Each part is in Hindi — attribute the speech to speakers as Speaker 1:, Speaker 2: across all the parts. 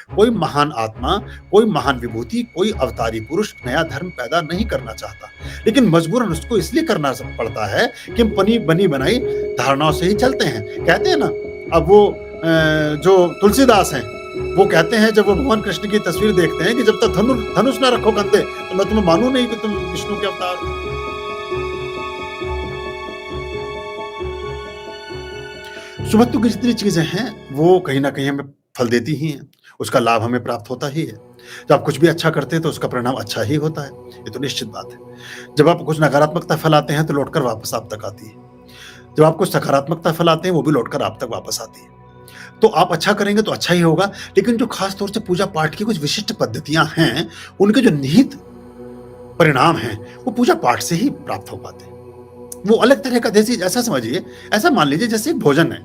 Speaker 1: कोई महान आत्मा, कोई महान विभूति, कोई अवतारी पुरुष नया धर्म पैदा नहीं करना चाहता, लेकिन मजबूरन उसको इसलिए करना पड़ता है कि हम बनी बनी बनाई धारणाओं से ही चलते हैं। कहते हैं ना, अब वो जो तुलसीदास हैं, वो कहते हैं जब वो भगवान कृष्ण की तस्वीर देखते हैं कि जब तक धनुष ना रखो कंधे तो मैं तुम्हें मानू नहीं कि तुम विष्णु के अवतार हो। सुबत्तु की जितनी चीजें हैं वो कहीं ना कहीं हमें फल देती ही हैं, उसका लाभ हमें प्राप्त होता ही है। जब आप कुछ भी अच्छा करते हैं तो उसका परिणाम अच्छा ही होता है, ये तो निश्चित बात है। जब आप कुछ नकारात्मकता फैलाते हैं तो लौटकर वापस आप तक आती है। जब आप कुछ सकारात्मकता फैलाते हैं वो भी लौटकर आप तक वापस आती है। तो आप अच्छा करेंगे तो अच्छा ही होगा, लेकिन जो खास तौर से पूजा पाठ की कुछ विशिष्ट पद्धतियां हैं, उनके जो निहित परिणाम हैं वो पूजा पाठ से ही प्राप्त हो पाते हैं। वो अलग तरह का, जैसे ऐसा समझिए, ऐसा मान लीजिए जैसे एक भोजन है।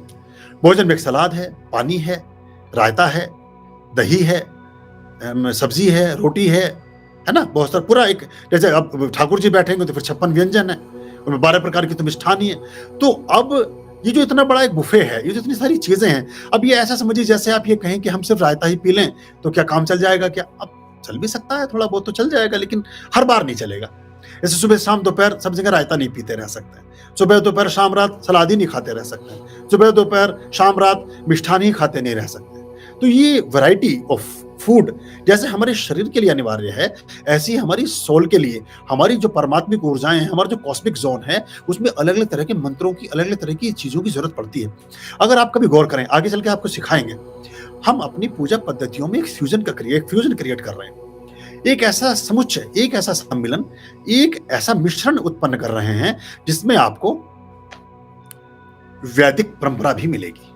Speaker 1: भोजन में एक सलाद है, पानी है, रायता है, दही है, सब्जी है, रोटी है ना, बहुत सारा पूरा एक, जैसे अब ठाकुर जी बैठेंगे तो फिर 56 व्यंजन है, उनमें 12 प्रकार की तो मिष्ठानी है। तो अब ये जो इतना बड़ा एक बुफे है, ये जो इतनी सारी चीजें हैं, अब ये ऐसा समझिए जैसे आप ये कहें कि हम सिर्फ रायता ही पी लें तो क्या काम चल जाएगा क्या? अब चल भी सकता है, थोड़ा बहुत तो चल जाएगा, लेकिन हर बार नहीं चलेगा। जैसे सुबह शाम दोपहर सब जगह रायता नहीं पीते रह सकते हैं, सुबह दोपहर शाम रात सलाद ही नहीं खाते रह सकते हैं, सुबह दोपहर शाम रात मिष्ठान ही खाते नहीं रह सकते। तो ये वैरायटी ऑफ फूड जैसे हमारे शरीर के लिए अनिवार्य है, ऐसी हमारी सोल के लिए, हमारी जो परमात्मिक ऊर्जाएं हैं, हमारा जो कॉस्मिक जोन है, उसमें अलग अलग तरह के मंत्रों की, अलग अलग तरह की चीजों की जरूरत पड़ती है। अगर आप कभी गौर करें, आगे चल के आपको सिखाएंगे, हम अपनी पूजा पद्धतियों में एक फ्यूजन क्रिएट कर रहे हैं। एक ऐसा समुच्चय, एक ऐसा सम्मिलन, एक ऐसा मिश्रण उत्पन्न कर रहे हैं जिसमें आपको वैदिक परंपरा भी मिलेगी,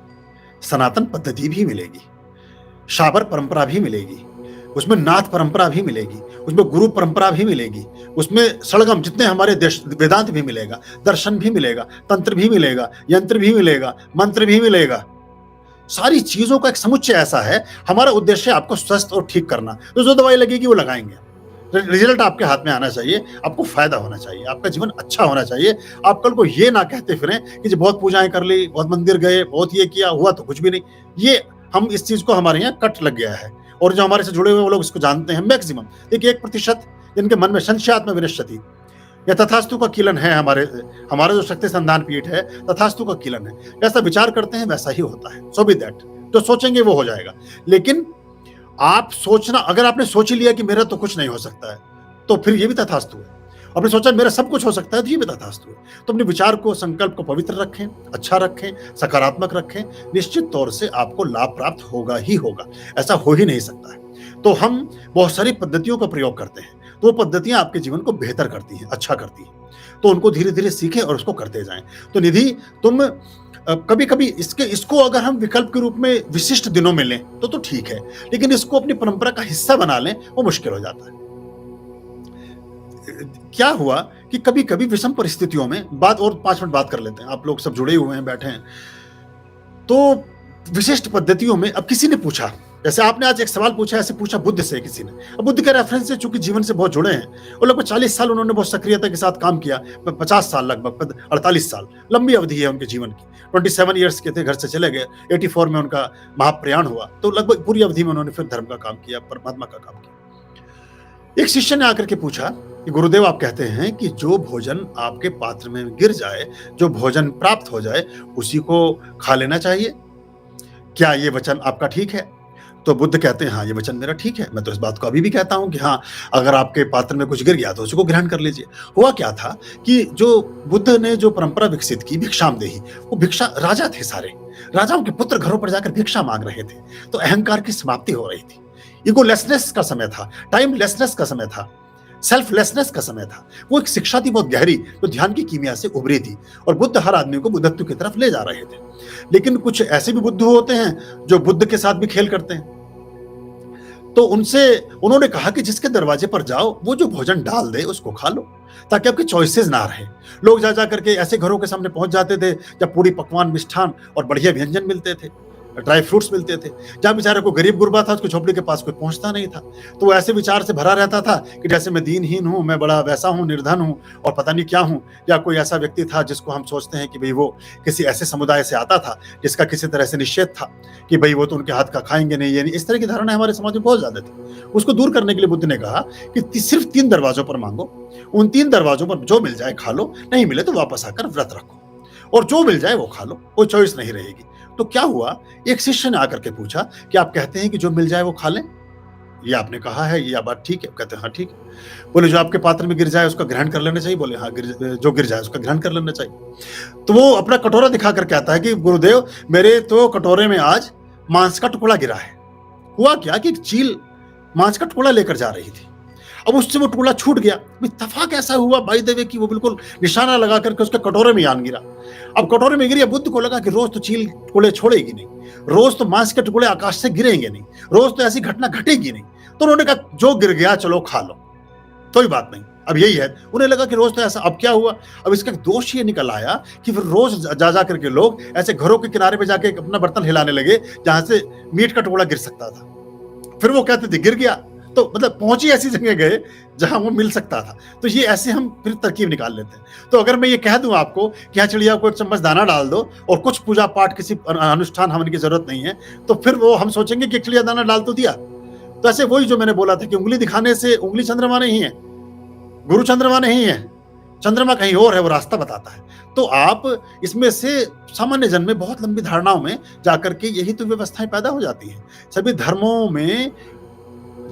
Speaker 1: सनातन पद्धति भी मिलेगी, शाबर परंपरा भी मिलेगी, उसमें नाथ परंपरा भी मिलेगी, उसमें गुरु परंपरा भी मिलेगी, उसमें सड़गम जितने हमारे देश वेदांत भी मिलेगा, दर्शन भी मिलेगा, तंत्र भी मिलेगा, यंत्र भी मिलेगा, मंत्र भी मिलेगा। सारी चीजों का एक समुच्चय ऐसा है। हमारा उद्देश्य है आपको स्वस्थ और ठीक करना, तो जो दवाई लगेगी वो लगाएंगे। रिजल्ट आपके हाथ में आना चाहिए, आपको फायदा होना चाहिए, आपका जीवन अच्छा होना चाहिए। आप कल को ये ना कहते फिरें कि जी बहुत पूजाएं कर ली, बहुत मंदिर गए, बहुत ये किया, हुआ तो कुछ भी नहीं। ये हम इस चीज को हमारे यहाँ कट लग गया है, और जो हमारे से जुड़े हुए वो लोग इसको जानते हैं। मैक्सिमम देखिए 1% जिनके मन में संशयात्म विनश्यति या तथास्तु का किलन है, हमारा जो शक्ति संधान पीठ है तथास्तु का किलन है, जैसा विचार करते हैं वैसा ही होता है। सो बी दैट, जो सोचेंगे वो हो जाएगा। लेकिन आप सोचना, अगर आपने सोच ही लिया कि मेरा तो कुछ नहीं हो सकता है, तो फिर ये भी तथास्तु है। आपने सोचा मेरा सब कुछ हो सकता है, तो ये भी तथास्तु है। तो अपने विचार को, संकल्प को पवित्र रखें, अच्छा रखें, सकारात्मक रखें, निश्चित तौर से आपको लाभ प्राप्त होगा ही होगा, ऐसा हो ही नहीं सकता है। तो हम बहुत सारी पद्धतियों का प्रयोग करते हैं, तो वो पद्धतियां आपके जीवन को बेहतर करती हैं, अच्छा करती हैं। तो उनको धीरे धीरे सीखें और उसको करते जाएं। तो निधि, तुम कभी कभी इसको अगर हम विकल्प के रूप में विशिष्ट दिनों में लें तो ठीक है, लेकिन इसको अपनी परंपरा का हिस्सा बना लें वो मुश्किल हो जाता है। क्या हुआ कि कभी कभी विषम परिस्थितियों में, बात और 5 मिनट बात कर लेते हैं, आप लोग सब जुड़े हुए हैं, बैठे हैं, तो विशिष्ट पद्धतियों में अब किसी ने पूछा, जैसे आपने आज एक सवाल पूछा, ऐसे पूछा बुद्ध से किसी ने। अब बुद्ध के रेफरेंस से चूंकि जीवन से बहुत जुड़े हैं, और लगभग 40 साल उन्होंने बहुत सक्रियता के साथ काम किया, 50 साल, लगभग 48 साल लंबी अवधि है उनके जीवन की। 27 ईयर्स के थे, घर से चले गए, 84 में उनका महाप्रयाण हुआ, तो लगभग पूरी अवधि में उन्होंने फिर धर्म का काम किया, परमात्मा का काम किया। एक शिष्य ने आकर के पूछा कि गुरुदेव, आप कहते हैं कि जो भोजन आपके पात्र में गिर जाए, जो भोजन प्राप्त हो जाए, उसी को खा लेना चाहिए, क्या ये वचन आपका ठीक है? तो बुद्ध कहते हैं हाँ, ये वचन मेरा ठीक है। मैं तो इस बात को अभी भी कहता हूं कि हाँ, अगर आपके पात्र में कुछ गिर गया तो उसी को ग्रहण कर लीजिए। हुआ क्या था कि जो बुद्ध ने जो परंपरा विकसित की भिक्षामदेही, वो भिक्षा, राजा थे सारे, राजाओं के पुत्र घरों पर जाकर भिक्षा मांग रहे थे, तो अहंकार की समाप्ति हो रही थी, ईगोलेसनेस का समय था, टाइमलेसनेस का समय था, सेल्फलेसनेस का समय था। वो एक शिक्षा थी बहुत गहरी, जो ध्यान की कीमिया से उभरी थी, और बुद्ध हर आदमी को बुद्धत्व की तरफ ले जा रहे थे। लेकिन कुछ ऐसे भी बुद्ध होते हैं जो बुद्ध के साथ भी खेल करते हैं। तो उन्होंने कहा कि जिसके दरवाजे पर जाओ वो जो भोजन डाल दे उसको खा लो, ताकि आपकी चॉइसेस ना रहे। लोग जा करके ऐसे घरों के सामने पहुंच जाते थे जब पूरी पकवान, मिष्ठान और बढ़िया व्यंजन मिलते थे, ड्राई फ्रूट्स मिलते थे। जहाँ बेचारे को गरीब गुरबा था, उसकी झोपड़ी के पास कोई पहुँचता नहीं था। तो वो ऐसे विचार से भरा रहता था कि जैसे मैं दीनहीन हूँ, मैं बड़ा वैसा हूँ, निर्धन हूँ और पता नहीं क्या हूँ। या कोई ऐसा व्यक्ति था जिसको हम सोचते हैं कि भई वो किसी ऐसे समुदाय से आता था, जिसका किसी तरह से निषेध था कि भई वो तो उनके हाथ का खाएँगे नहीं, ये नहीं। इस तरह की धारणाएँ हमारे समाज में बहुत ज़्यादा थी। उसको दूर करने के लिए बुद्ध ने कहा कि सिर्फ़ 3 दरवाज़ों पर माँगो, उन 3 दरवाज़ों पर जो मिल जाए खा लो, नहीं मिले तो वापस आकर व्रत रखो और जो मिल जाए वो खा लो, कोई चॉइस नहीं रहेगी। तो क्या हुआ, एक शिष्य ने आकर के पूछा कि आप कहते हैं कि जो मिल जाए वो खा लें? ये आपने कहा है, ये बात ठीक है? कहते हैं हाँ ठीक है। बोले जो आपके पात्र में गिर जाए उसका ग्रहण कर लेना चाहिए? बोले हाँ, जो गिर जाए उसका ग्रहण कर लेना चाहिए। तो वो अपना कटोरा दिखा कर कहता है कि गुरुदेव मेरे तो कटोरे में आज मांस का टुकड़ा गिरा है। हुआ क्या कि एक चील मांस का टुकड़ा लेकर जा रही थी। अब उससे वो टुकड़ा छूट गया। इत्तेफाक ऐसा हुआ बाय द वे कि वो बिल्कुल निशाना लगा करके उसके कटोरे में आन गिरा। अब कटोरे में गिरी, बुद्ध को लगा कि रोज तो चील टुकड़े छोड़ेगी नहीं, रोज तो मांस के टुकड़े आकाश से गिरेंगे नहीं, रोज तो ऐसी घटना घटेगी नहीं। तो उन्होंने कहा जो गिर गया चलो खा लो, कोई बात नहीं। अब यही है, उन्हें लगा कि रोज तो ऐसा। अब क्या हुआ, अब इसका दोष ये निकल आया कि फिर रोज जा जा करके लोग ऐसे घरों के किनारे पे जाके अपना बर्तन हिलाने लगे जहां से मीट का टुकड़ा गिर सकता था। फिर वो कहते थे गिर गया, तो मतलब पहुंची ऐसी जगह गए जहां वो मिल सकता था। तो ये ऐसे हम फिर तरकीब निकाल लेते हैं। तो अगर मैं ये कह दूं आपको कि हाँ चिड़िया को एक चम्मच दाना डाल दो और कुछ पूजा पाठ किसी अनुष्ठान होने की जरूरत नहीं है, तो फिर वो हम सोचेंगे कि चिड़िया दाना डाल तो दिया। तो ऐसे वही जो मैंने बोला था कि उंगली दिखाने से उंगली चंद्रमा नहीं है, गुरु चंद्रमा नहीं है, चंद्रमा कहीं और है, वो रास्ता बताता है। तो आप इसमें से सामान्य जन में बहुत लंबी धारणाओं में जाकर के यही तो व्यवस्थाएं पैदा हो जाती हैं। सभी धर्मों में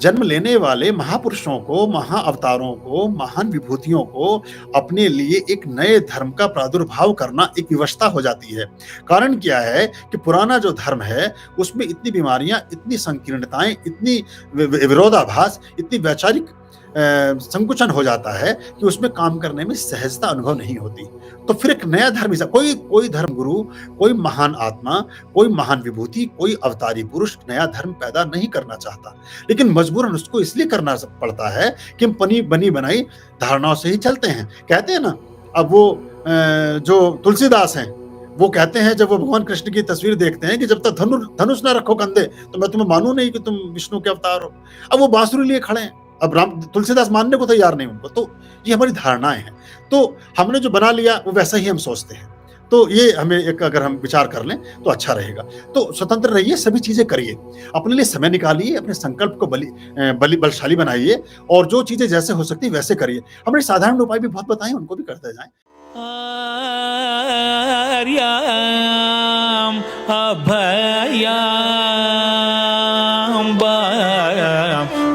Speaker 1: जन्म लेने वाले महापुरुषों को, महाअवतारों को, महान विभूतियों को अपने लिए एक नए धर्म का प्रादुर्भाव करना एक विवशता हो जाती है। कारण क्या है कि पुराना जो धर्म है उसमें इतनी बीमारियां, इतनी संकीर्णताएं, इतनी विरोधाभास, इतनी वैचारिक संकुचन हो जाता है कि उसमें काम करने में सहजता अनुभव नहीं होती। तो फिर एक नया धर्म, कोई धर्म गुरु, कोई महान आत्मा, कोई महान विभूति, कोई अवतारी पुरुष नया धर्म पैदा नहीं करना चाहता, लेकिन मजबूरन उसको इसलिए करना पड़ता है कि हम बनी बनाई धारणाओं से ही चलते हैं। कहते हैं ना, अब वो जो तुलसीदास हैं वो कहते हैं जब वो भगवान कृष्ण की तस्वीर देखते हैं कि जब तक धनुष ना रखो कंधे तो मैं तुम्हें मानू नहीं कि तुम विष्णु के अवतार हो। अब वो बांसुरी लिए खड़े हैं, अब राम तुलसीदास मानने को तैयार नहीं उनको। तो ये हमारी धारणाएं हैं, तो हमने जो बना लिया वो वैसा ही हम सोचते हैं। तो ये हमें एक अगर हम विचार कर लें तो अच्छा रहेगा। तो स्वतंत्र रहिए, सभी चीजें करिए, अपने लिए समय निकालिए, अपने संकल्प को बलशाली बनाइए और जो चीजें जैसे हो सकती है वैसे करिए। हमने साधारण उपाय भी बहुत बताए, उनको भी करते जाएं।
Speaker 2: आर्याम अभयाम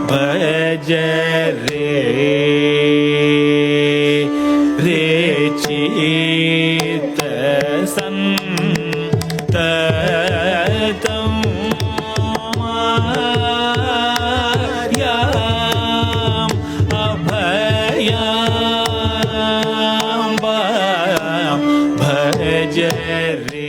Speaker 2: भज रे चित संततम आर्याम अभयाम भज रे